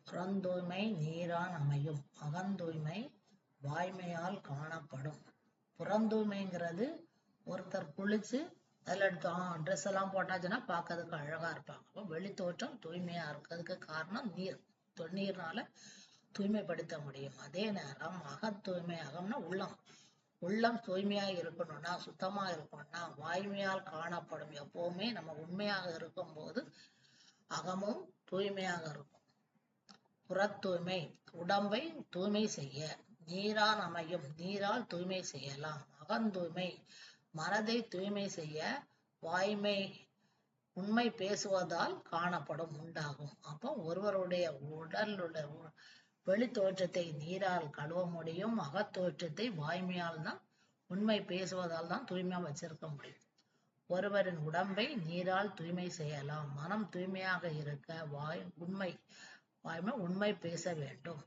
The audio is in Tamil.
புறந்தூய்மை நீரான் அமையும், அகந்தூய்மை வாய்மையால் காணப்படும். புறந்தூய்மைங்கிறது ஒருத்தர் குளிச்சு அதில் ட்ரெஸ் எல்லாம் போட்டாச்சுன்னா பார்க்கறதுக்கு அழகா இருப்பாங்க. அப்போ வெளித்தோற்றம் தூய்மையா இருக்கிறதுக்கு காரணம் நீர். நீர்னால தூய்மைப்படுத்த முடியும். அதே நேரம் அகத்தூய்மை, அகம்னா உள்ளம். உள்ளம் தூய்மையா இருக்கணும்னா, சுத்தமா இருக்கணும்னா வாய்மையால் காணப்படும். எப்பவுமே நம்ம உண்மையாக இருக்கும் போது அகமும் தூய்மையாக இருக்கும். புறத்தூய்மை உடம்பை தூய்மை செய்ய, நீரால் அமையும், நீரால் தூய்மை செய்யலாம். அகந்தூய்மை மனதை தூய்மை செய்ய, வாய்மை உண்மை பேசுவதால் காணப்படும், உண்டாகும். அப்போ ஒருவருடைய உடலுடைய வெளி தோற்றத்தை நீரால் கழுவ முடியும், அகத்தோற்றத்தை வாய்மையால் தான், உண்மை பேசுவதால் தான் தூய்மையா வச்சிருக்க முடியும். ஒருவரின் உடம்பை நீரால் தூய்மை செய்யலாம். மனம் தூய்மையாக இருக்க வாய்மை உண்மை பேச வேண்டும்.